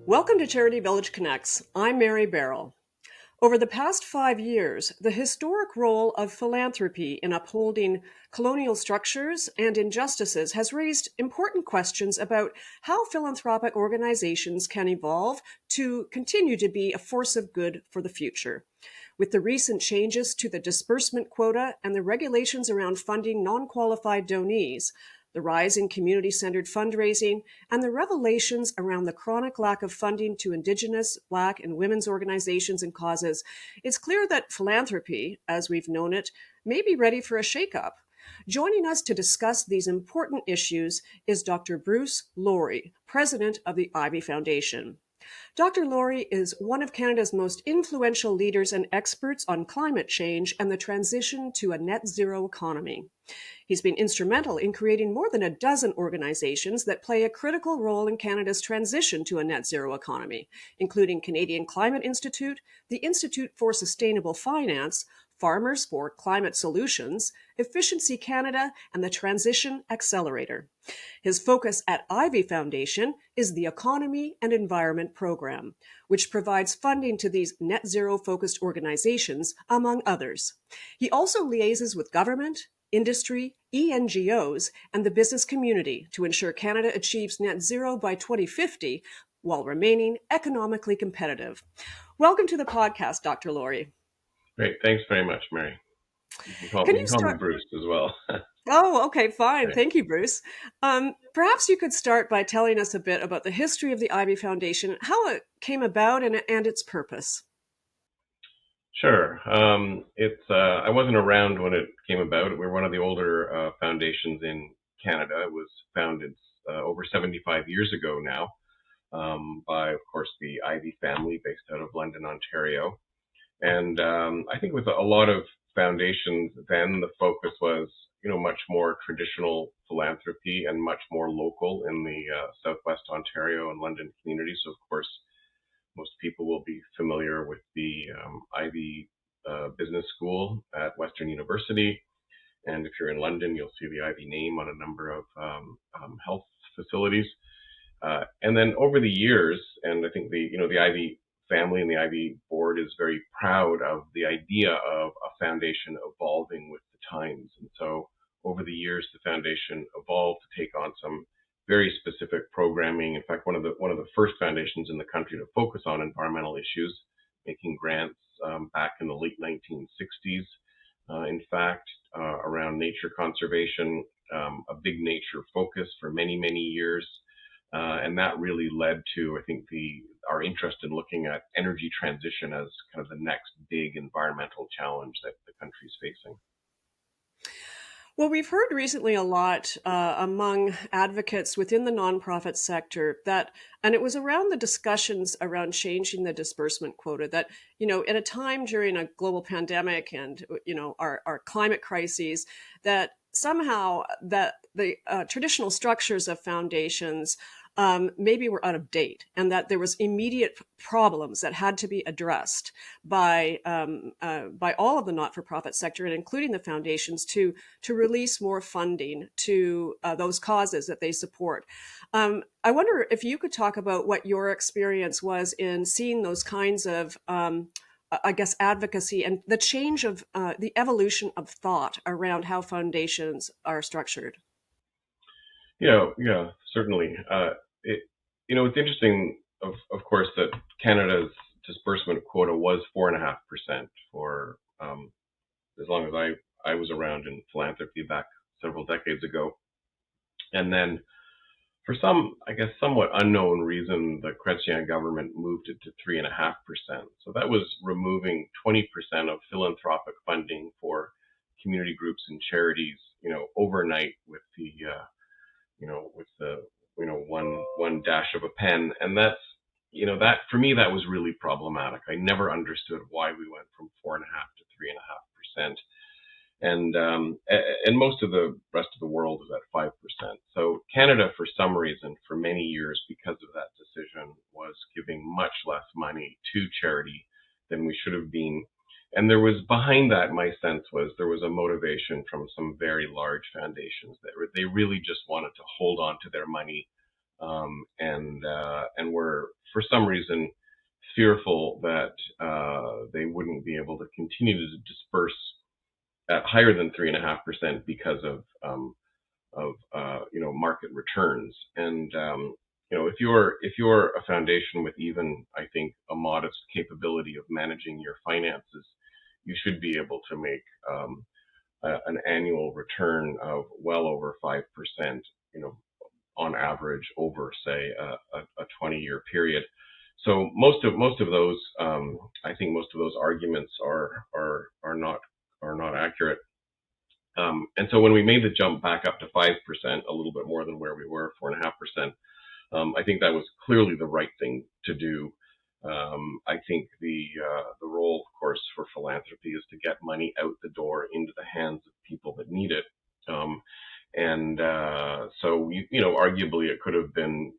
Welcome to CharityVillage Connects. I'm Mary Barrell. Over the past 5 years, the historic role of philanthropy in upholding colonial structures and injustices has raised important questions about how philanthropic organizations can evolve to continue to be a force of good for the future. With the recent changes to the disbursement quota and the regulations around funding non-qualified donees, the rise in community-centered fundraising, and the revelations around the chronic lack of funding to Indigenous, Black, and women's organizations and causes, it's clear that philanthropy, as we've known it, may be ready for a shakeup. Joining us to discuss these important issues is Dr. Bruce Lourie, president of the Ivy Foundation. Dr. Lourie is one of Canada's most influential leaders and experts on climate change and the transition to a net zero economy. He's been instrumental in creating more than a dozen organizations that play a critical role in Canada's transition to a net zero economy, including Canadian Climate Institute, the Institute for Sustainable Finance, Farmers for Climate Solutions, Efficiency Canada, and the Transition Accelerator. His focus at Ivy Foundation is the Economy and Environment Program, which provides funding to these net zero focused organizations, among others. He also liaises with government, industry, ENGOs, and the business community to ensure Canada achieves net zero by 2050 while remaining economically competitive. Welcome to the podcast, Dr. Lourie. Great. Thanks very much, Mary. You can call me Bruce as well. Oh, okay, fine. Right. Thank you, Bruce. Perhaps you could start by telling us a bit about the history of the Ivy Foundation, how it came about, and its purpose. Sure. I wasn't around when it came about. We're one of the older foundations in Canada. It was founded over 75 years ago now by, of course, the Ivy family based out of London, Ontario. And I think with a lot of foundations then, the focus was, much more traditional philanthropy and much more local in the Southwest Ontario and London community. So, of course, most people will be familiar with the Ivy Business School at Western University. And if you're in London, you'll see the Ivy name on a number of health facilities. And then over the years, and I think the Ivy family and the Ivy board is very proud of the idea of a foundation evolving with the times. And so over the years, the foundation evolved to take on some very specific programming. In fact, one of the first foundations in the country to focus on environmental issues, making grants back in the late 1960s. In fact, around nature conservation, a big nature focus for many, many years. And that really led to, I think, our interest in looking at energy transition as kind of the next big environmental challenge that the country is facing. Well, we've heard recently a lot among advocates within the nonprofit sector and it was around the discussions around changing the disbursement quota, that, at a time during a global pandemic and, our climate crises, that somehow that the traditional structures of foundations maybe were out of date, and that there was immediate problems that had to be addressed by all of the not-for-profit sector, and including the foundations, to release more funding to those causes that they support. I wonder if you could talk about what your experience was in seeing those kinds of advocacy and the change of the evolution of thought around how foundations are structured. Yeah, certainly. It's interesting, of course, that Canada's disbursement quota was 4.5% for as long as I was around in philanthropy back several decades ago. And then for some, I guess, somewhat unknown reason, the Chrétien government moved it to 3.5%. So that was removing 20% of philanthropic funding for community groups and charities, overnight with the one dash of a pen. And that's, that for me, that was really problematic. I never understood why we went from 4.5% to 3.5%. And most of the rest of the world is at 5%. So Canada, for some reason, for many years, because of that decision, was giving much less money to charity than we should have been. And there was behind that, my sense was there was a motivation from some very large foundations that they really just wanted to hold on to their money, and were for some reason fearful that they wouldn't be able to continue to disperse at higher than 3.5% because of market returns. And if you're a foundation with even, I think, a modest capability of managing your finances, you should be able to make an annual return of well over 5%, on average over, say, a 20-year period. So most of those, I think most of those arguments are not accurate. And so when we made the jump back up to 5%, a little bit more than where we were, 4.5%, I think that was clearly the right thing to do. I think the role, of course, for philanthropy is to get money out the door into the hands of people that need it. So arguably it could have been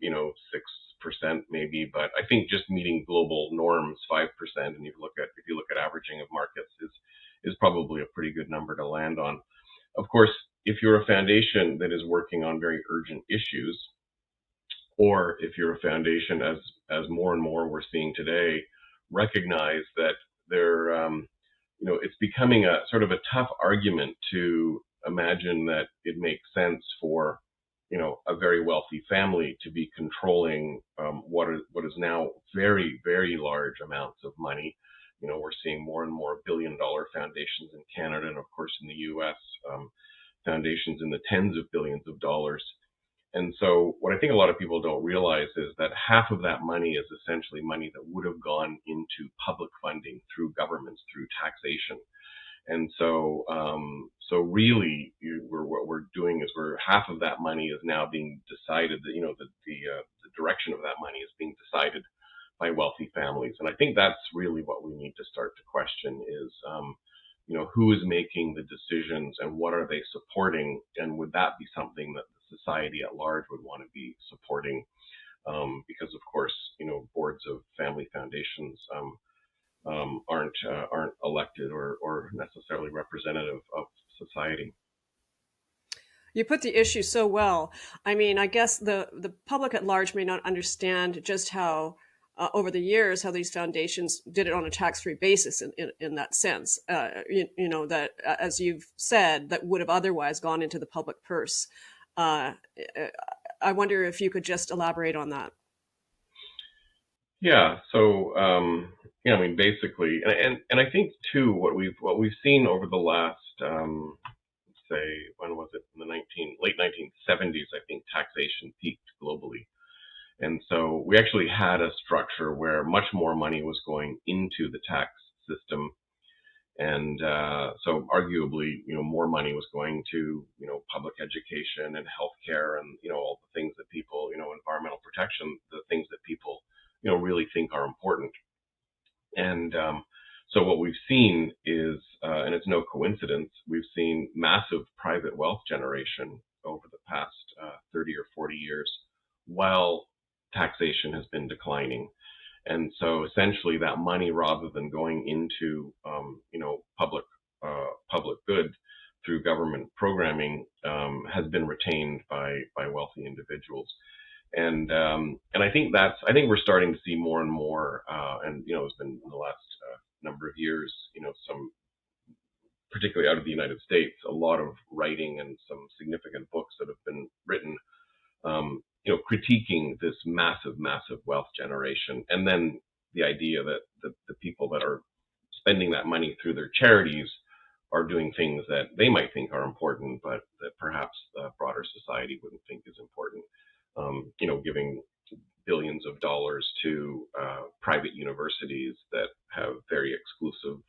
6% maybe, but I think just meeting global norms, 5%, and if you look at averaging of markets is probably a pretty good number to land on. Of course, if you're a foundation that is working on very urgent issues, or if you're a foundation, as more and more we're seeing today, recognize that it's becoming a sort of a tough argument to imagine that it makes sense for a very wealthy family to be controlling what is now very, very large amounts of money. We're seeing more and more billion-dollar foundations in Canada, and of course in the U.S., foundations in the tens of billions of dollars. And so what I think a lot of people don't realize is that half of that money is essentially money that would have gone into public funding through governments, through taxation. And so, really, what we're doing is half of that money is now being decided. The direction of that money is being decided by wealthy families, and I think that's really what we need to start to question is, who is making the decisions and what are they supporting, and would that be something that the society at large would want to be supporting? Because of course, boards of family foundations aren't elected or necessarily representative of society. You put the issue so well. I mean, I guess the public at large may not understand just how, over the years, how these foundations did it on a tax-free basis in that sense. That, as you've said, that would have otherwise gone into the public purse. I wonder if you could just elaborate on that. Yeah. So, I mean, basically, and I think too, what we've seen over the last, say, when was it? In the late 1970s, I think taxation peaked globally. And so we actually had a structure where much more money was going into the tax system. And so arguably, more money was going to, public education and healthcare and, all the things that people, environmental protection, the things that people, really think are important. And so what we've seen is, and it's no coincidence, we've seen massive private wealth generation over the past 30 or 40 years while taxation has been declining. And so essentially that money, rather than going into, public good through government programming, has been retained by wealthy individuals. And I think we're starting to see more and more, and, it's been in the last number of years, some, particularly out of the United States, a lot of writing and some significant books that have been written, critiquing this massive wealth generation. And then the idea that the people that are spending that money through their charities are doing things that they might think are important, but that perhaps the broader society wouldn't think is important. Giving billions of dollars to private universities that have very exclusive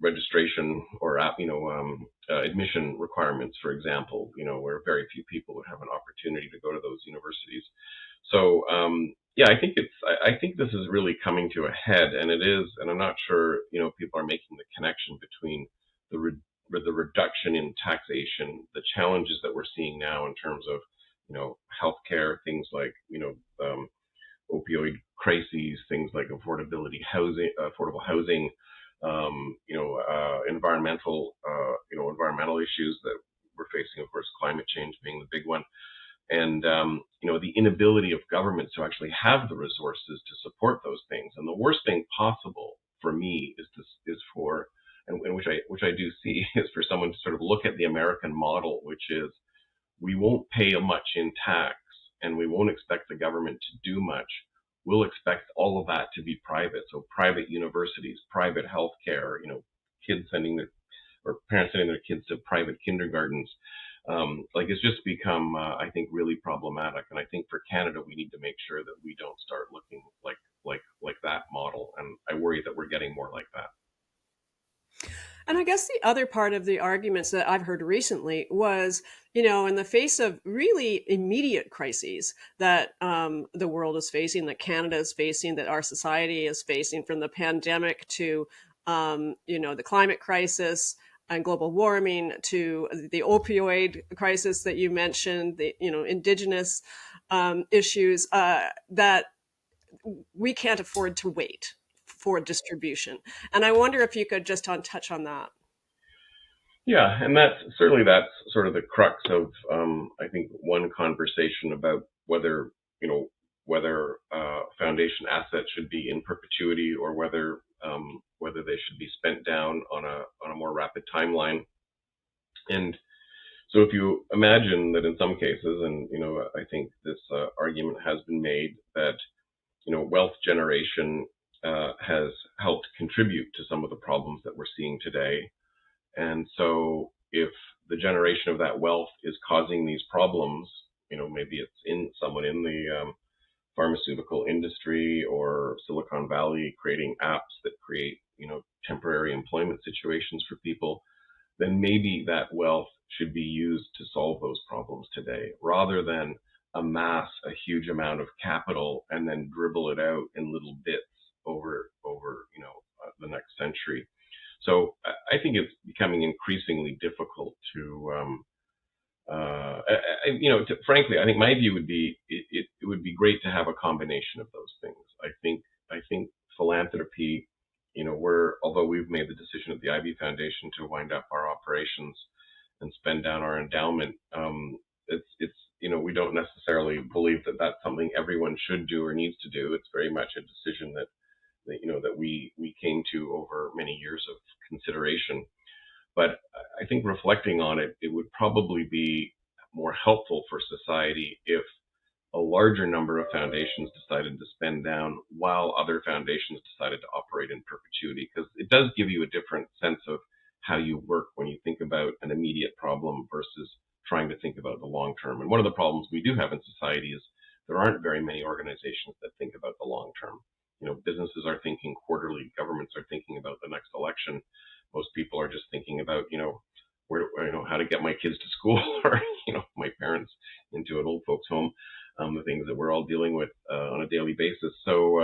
registration or admission requirements, for example, where very few people would have an opportunity to go to those universities. So I think this is really coming to a head, and it is, and I'm not sure people are making the connection between the reduction in taxation, the challenges that we're seeing now in terms of healthcare, things like opioid crises, things like affordable housing, environmental issues that we're facing, of course, climate change being the big one, and the inability of governments to actually have the resources to support those things. And the worst thing possible for me and which I do see, is for someone to sort of look at the American model, which is we won't pay much in tax and we won't expect the government to do much. We'll expect all of that to be private. So private universities, private healthcare, parents sending their kids to private kindergartens. It's just become, I think, really problematic. And I think for Canada, we need to make sure that we don't start looking like that model. And I worry that we're getting more like that. And I guess the other part of the arguments that I've heard recently was, in the face of really immediate crises that the world is facing, that Canada is facing, that our society is facing, from the pandemic to, the climate crisis and global warming, to the opioid crisis that you mentioned, the, Indigenous issues, that we can't afford to wait for distribution. And I wonder if you could just touch on that. Yeah, and that's sort of the crux of I think one conversation about whether foundation assets should be in perpetuity, or whether they should be spent down on a more rapid timeline. And so if you imagine that in some cases, and I think this argument has been made, that wealth generation has helped contribute to some of the problems that we're seeing today. And so if the generation of that wealth is causing these problems, maybe it's someone in the pharmaceutical industry or Silicon Valley creating apps that create, temporary employment situations for people, then maybe that wealth should be used to solve those problems today, rather than amass a huge amount of capital and then dribble it out in little bits over the next century. So I think it's becoming increasingly difficult frankly, I think my view would be it would be great to have a combination of those things. I think philanthropy, although we've made the decision at the IB Foundation to wind up our operations and spend down our endowment, we don't necessarily believe that that's something everyone should do or needs to do. It's very much a decision that we came to over many years of consideration. But I think reflecting on it, it would probably be more helpful for society if a larger number of foundations decided to spend down while other foundations decided to operate in perpetuity, because it does give you a different sense of how you work when you think about an immediate problem versus trying to think about the long term. And one of the problems we do have in society is there aren't very many organizations that think about the long term. Businesses are thinking quarterly, governments are thinking about the next election. Most people are just thinking about, how to get my kids to school, or, my parents into an old folks home, the things that we're all dealing with on a daily basis. So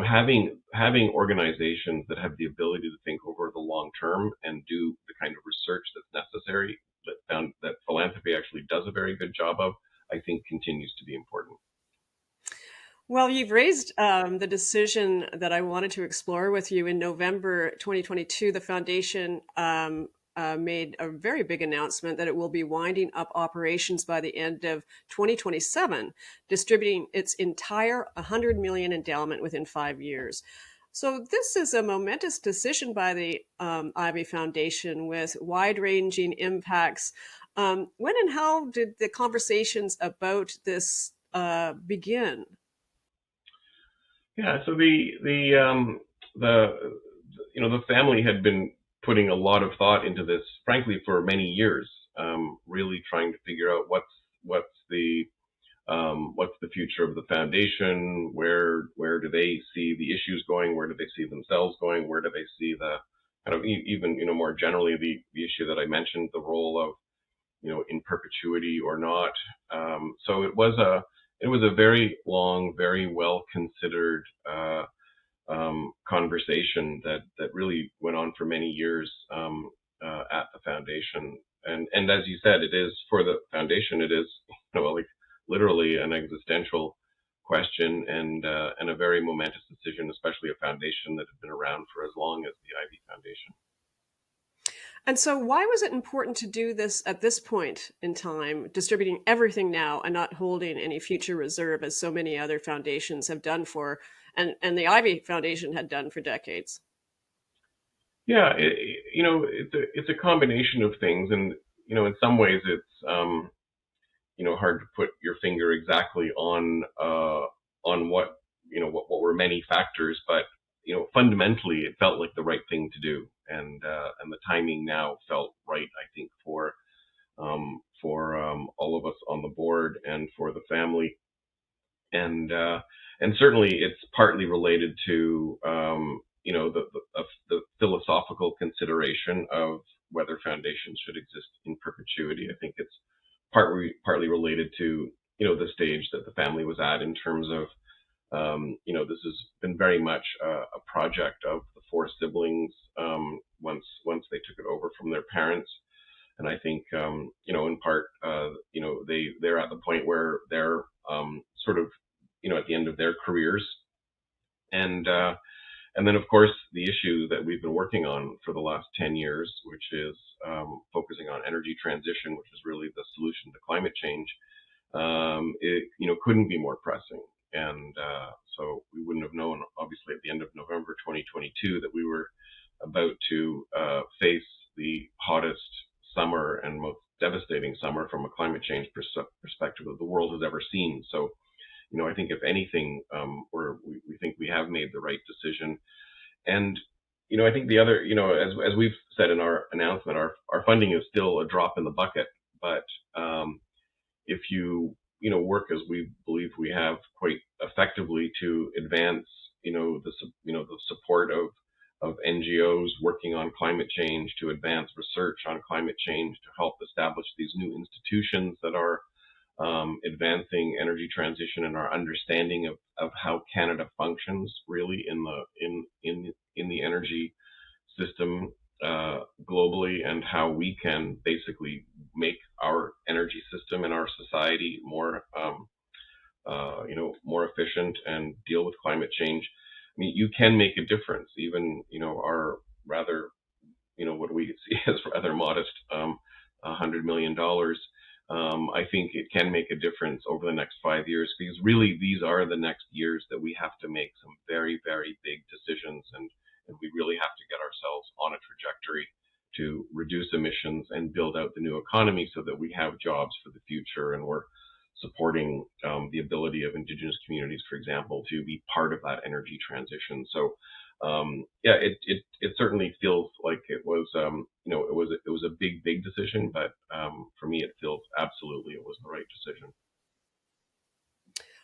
having organizations that have the ability to think over the long term and do the kind of research that's necessary, that philanthropy actually does a very good job of, I think continues to be important. Well, you've raised the decision that I wanted to explore with you. In November 2022, the foundation made a very big announcement that it will be winding up operations by the end of 2027, distributing its entire $100 million endowment within 5 years. So this is a momentous decision by the IB Foundation with wide-ranging impacts. When and how did the conversations about this begin? Yeah, so the family had been putting a lot of thought into this, frankly, for many years, really trying to figure out what's the future of the foundation, where do they see the issues going, where do they see themselves going, where do they see the kind of even more generally the issue that I mentioned, the role of in perpetuity or not. So it was a very long, very well considered conversation that really went on for many years at the foundation. And as you said, it is for the foundation, it is like literally an existential question and a very momentous decision, especially a foundation that had been around for as long as the Ivy Foundation. And so why was it important to do this at this point in time, distributing everything now and not holding any future reserve as so many other foundations have done and the Ivy Foundation had done for decades? Yeah, it's a combination of things, and in some ways it's hard to put your finger exactly on what what were many factors, but fundamentally it felt like the right thing to do, and the timing now felt right, I think, for all of us on the board and for the family, and certainly it's partly related to the philosophical consideration of whether foundations should exist in perpetuity. I think it's partly related to the stage that the family was at in terms of this has been very much a project of the four siblings once they took it over from their parents. And I think in part they're at the point where they're sort of at the end of their careers, and then of course the issue that we've been working on for the last 10 years, which is focusing on energy transition, which is really the solution to climate change, it couldn't be more pressing. And so we wouldn't have known, obviously, at the end of November 2022 that we were about to face the hottest summer and most devastating summer from a climate change perspective that the world has ever seen. So, I think if anything, we think we have made the right decision. And, I think the other, as we've said in our announcement, our funding is still a drop in the bucket. But if you, work as we believe we have quite effectively to advance, the support of NGOs working on climate change, to advance research on climate change, to help establish these new institutions that are advancing energy transition and our understanding of how Canada functions really in the energy system globally, and how we can basically make our energy system and our society more more efficient and deal with climate change. I mean, you can make a difference. Even our rather what we see as rather modest $100 million. I think it can make a difference over the next 5 years, because really these are the next years that we have to make some very, very big decisions, and we really have to get ourselves on a trajectory to reduce emissions and build out the new economy so that we have jobs for the future, and we're supporting the ability of Indigenous communities, for example, to be part of that energy transition. So it certainly feels like it was it was a big decision, but for me it feels absolutely it was the right decision.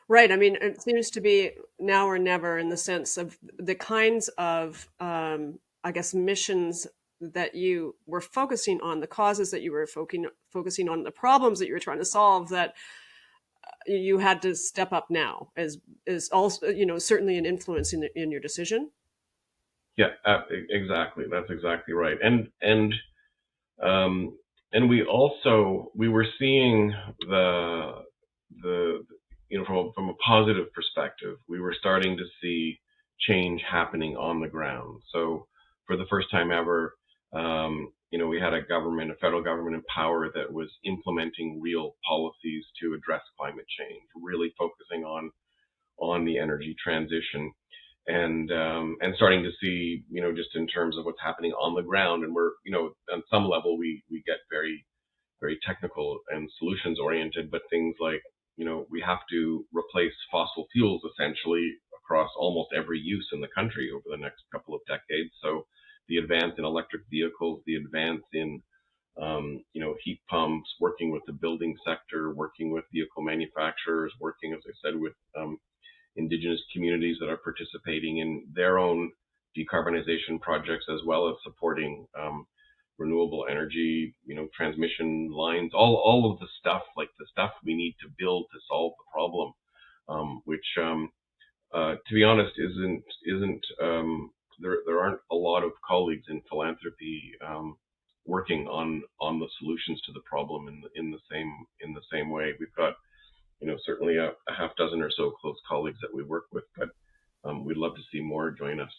Right. I mean, it seems to be now or never, in the sense of the kinds of I guess missions that you were focusing on, the causes that you were focusing on, the problems that you were trying to solve, that you had to step up now is also certainly an influence in your decision. Yeah, exactly. That's exactly right. And we were seeing the from a positive perspective, we were starting to see change happening on the ground. So for the first time ever, we had a federal government in power that was implementing real policies to address climate change, really focusing on the energy transition, and starting to see, just in terms of what's happening on the ground. And we're, on some level, we get very, very technical and solutions oriented, but things like, we have to replace fossil fuels essentially across almost every use in the country over the next couple of decades. So the advance in electric vehicles, the advance in heat pumps, working with the building sector, working with vehicle manufacturers, working, as I said, with Indigenous communities that are participating in their own decarbonization projects, as well as supporting renewable energy, transmission lines, all of the stuff, like the stuff we need to build to solve the problem, which, to be honest, isn't there aren't a lot of colleagues in philanthropy working on the solutions to the problem in the same way. We've got certainly a half dozen or so close colleagues that we work with, but we'd love to see more join us.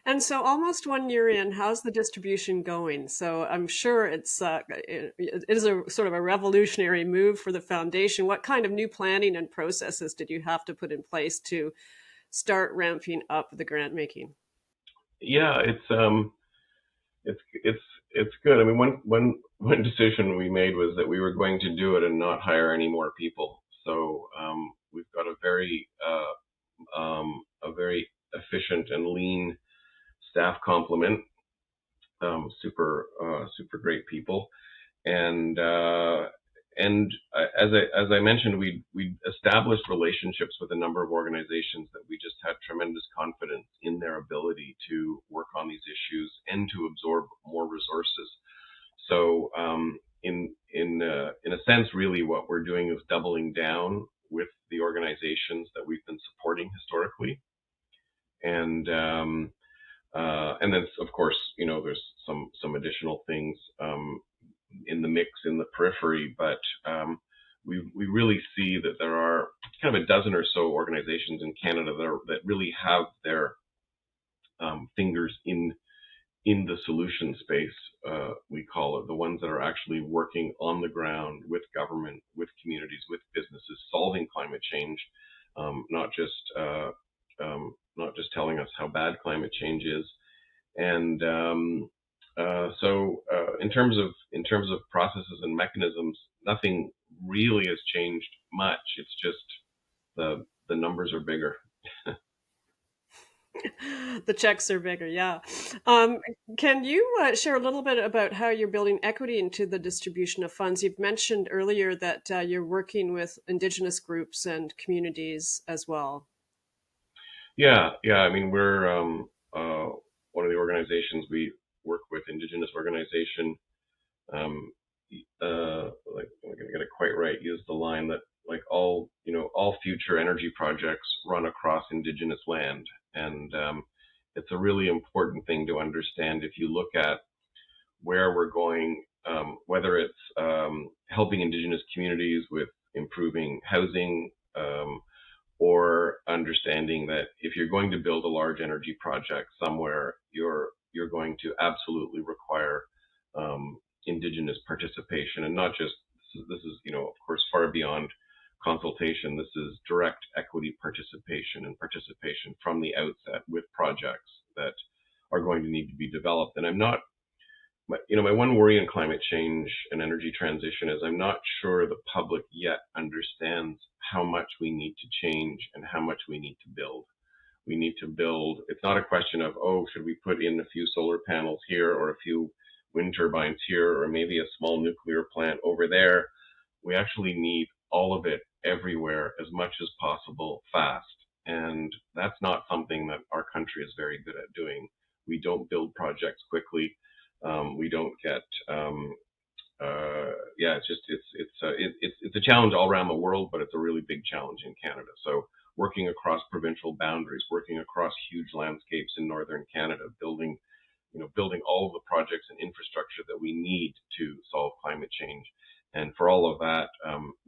And so, almost 1 year in, how's the distribution going? So, I'm sure it is a sort of a revolutionary move for the foundation. What kind of new planning and processes did you have to put in place to start ramping up the grant making? Yeah, it's good. I mean, one decision we made was that we were going to do it and not hire any more people. So we've got a very efficient and lean staff complement, super great people, and as I mentioned, we established relationships with a number of organizations that we just had tremendous confidence in their ability to work on these issues and to absorb more resources. So in a sense, really, what we're doing is doubling down with the organizations that we've been supporting historically, and then of course, there's some additional things in the mix in the periphery, but we really see that there are kind of a dozen or so organizations in Canada that really have their fingers in the solution space. We call it the ones that are actually working on the ground with government, with communities, with businesses, solving climate change, not just telling us how bad climate change is. And so in terms of processes and mechanisms, nothing really has changed much. It's just the numbers are bigger. The checks are bigger, yeah. Can you share a little bit about how you're building equity into the distribution of funds? You've mentioned earlier that you're working with Indigenous groups and communities as well. Yeah. I mean, we're one of the organizations we work with, Indigenous organization. Like, I'm gonna get it quite right. Use the line that like all future energy projects run across Indigenous land, and it's a really important thing to understand. If you look at where we're going, whether it's helping Indigenous communities with improving housing, or understanding that if you're going to build a large energy project somewhere, you're going to absolutely require Indigenous participation, and not just this is of course far beyond consultation. This is direct equity participation and participation from the outset with projects that are going to need to be developed. And I'm not, my one worry in climate change and energy transition is I'm not sure the public yet understands how much we need to change and how much we need to build. We need to build. It's not a question of, oh, should we put in a few solar panels here or a few wind turbines here or maybe a small nuclear plant over there. We actually need all of it everywhere as much as possible fast. And that's not something that our country is very good at doing. We don't build projects quickly. We don't get it's a challenge all around the world, but it's a really big challenge in Canada. So working across provincial boundaries, working across huge landscapes in northern Canada, building all of the projects and infrastructure that we need to solve climate change. And for all of that,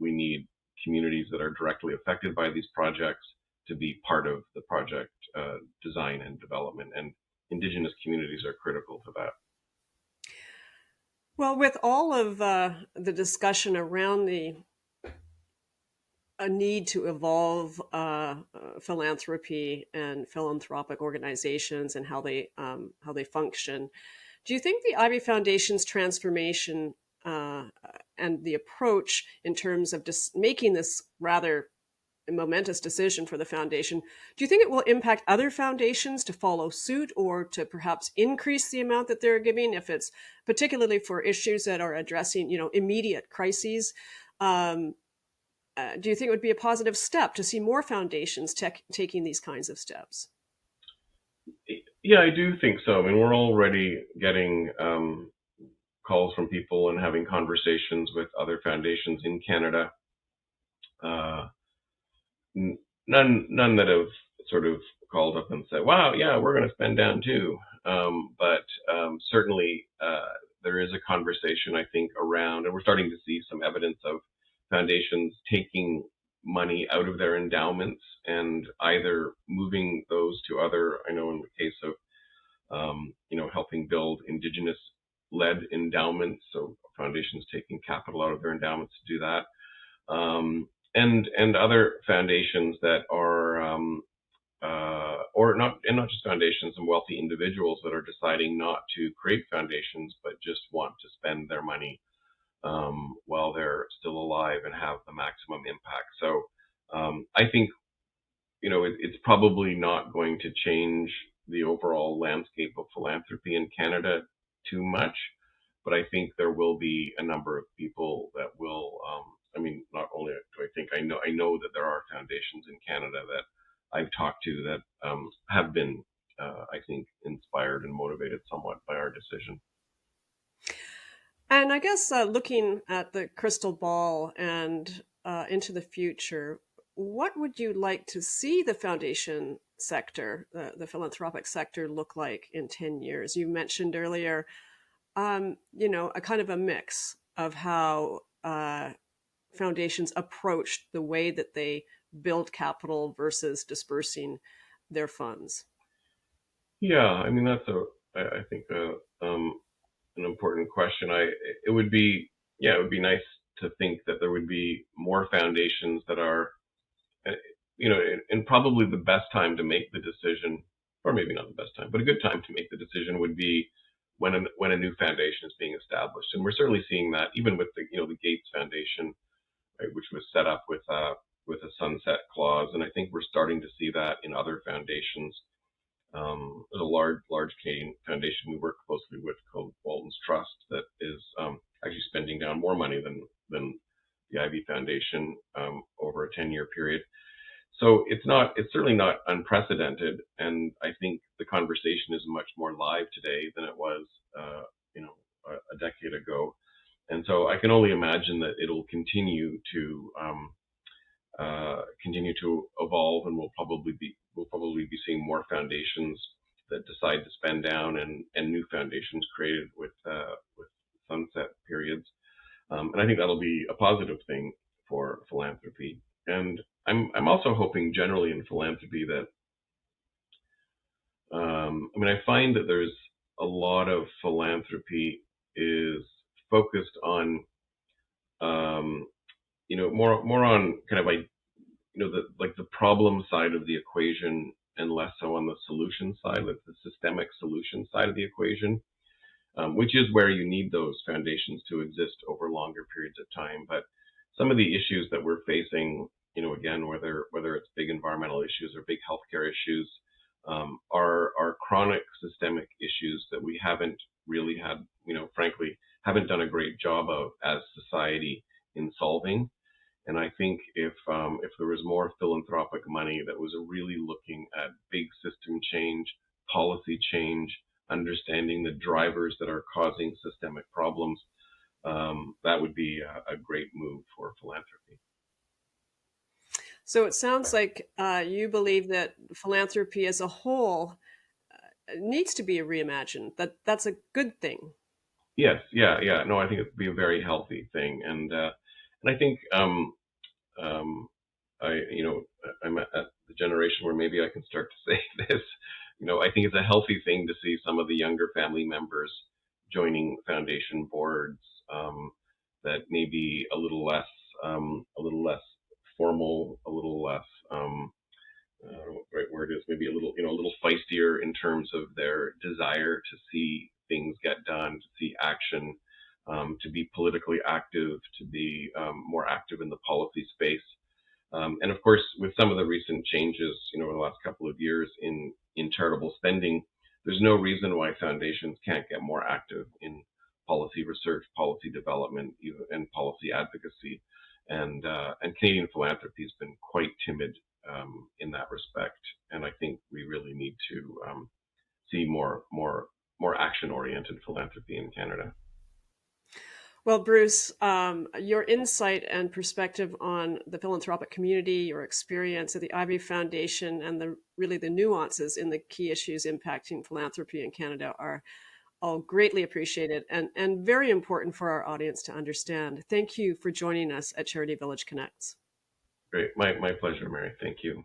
we need communities that are directly affected by these projects to be part of the project design and development. And Indigenous communities are critical to that. Well, with all of the discussion around a need to evolve philanthropy and philanthropic organizations and how they function, do you think the Ivy Foundation's transformation and the approach in terms of just making this rather momentous decision for the foundation, do you think it will impact other foundations to follow suit or to perhaps increase the amount that they're giving, if it's particularly for issues that are addressing immediate crises? Do you think it would be a positive step to see more foundations taking these kinds of steps? Yeah, I do think so. I mean, we're already getting calls from people and having conversations with other foundations in Canada. None that have sort of called up and said, wow, yeah, we're going to spend down too. But certainly there is a conversation, I think, around, and we're starting to see some evidence of foundations taking money out of their endowments and either moving those to other, I know in the case of, helping build Indigenous-led endowments, so foundations taking capital out of their endowments to do that, and other foundations that are, or not, and not just foundations and wealthy individuals that are deciding not to create foundations, but just want to spend their money while they're still alive and have the maximum impact. So I think, it's probably not going to change the overall landscape of philanthropy in Canada too much, but I think there will be a number of people that will. Not only do I think, I know that there are foundations in Canada that I've talked to that have been, I think, inspired and motivated somewhat by our decision. And I guess looking at the crystal ball and into the future, what would you like to see the foundation sector, the philanthropic sector, look like in 10 years? You mentioned earlier, a kind of a mix of how foundations approached the way that they build capital versus dispersing their funds. Yeah, that's I think an important question. It would be, it would be nice to think that there would be more foundations that are, and probably the best time to make the decision, or maybe not the best time, but a good time to make the decision would be when a new foundation is being established. And we're certainly seeing that even with the Gates Foundation, right, which was set up with a sunset clause. And I think we're starting to see that in other foundations. There's a large Canadian foundation we work closely with called Walton's Trust that is actually spending down more money than the Ivy Foundation over a 10-year period. So it's certainly not unprecedented, and I think the conversation is much more live today than it was, a decade ago. And so I can only imagine that it'll continue to evolve, and we'll probably be seeing more foundations that decide to spend down, and new foundations created with sunset periods. And I think that'll be a positive thing for philanthropy. And I'm also hoping generally in philanthropy that I find that there's a lot of philanthropy is focused on more on kind of the problem side of the equation and less so on the solution side, like the systemic solution side of the equation, which is where you need those foundations to exist over longer periods of time. But some of the issues that we're facing, again, whether it's big environmental issues or big healthcare issues, are chronic systemic issues that we haven't really had, frankly, haven't done a great job of as society in solving. And I think if there was more philanthropic money that was really looking at big system change, policy change, understanding the drivers that are causing systemic problems, that would be a great move for philanthropy. So it sounds like you believe that philanthropy as a whole needs to be reimagined. That's a good thing. Yes, yeah. No, I think it would be a very healthy thing, and I think I'm at the generation where maybe I can start to say this. I think it's a healthy thing to see some of the younger family members joining foundation boards that may be a little less formal, a little less I don't know what the right word is, maybe a little feistier in terms of their desire to see things get done, to see action, to be politically active, to be more active in the policy space. And of course, with some of the recent changes, in the last couple of years in charitable spending, there's no reason why foundations can't get more active in policy research, policy development, and policy advocacy. And Canadian philanthropy has been quite timid in that respect. And I think we really need to see more action-oriented philanthropy in Canada. Well, Bruce, your insight and perspective on the philanthropic community, your experience at the Ivy Foundation, and the nuances in the key issues impacting philanthropy in Canada are all greatly appreciated and very important for our audience to understand. Thank you for joining us at Charity Village Connects. Great. My pleasure, Mary. Thank you.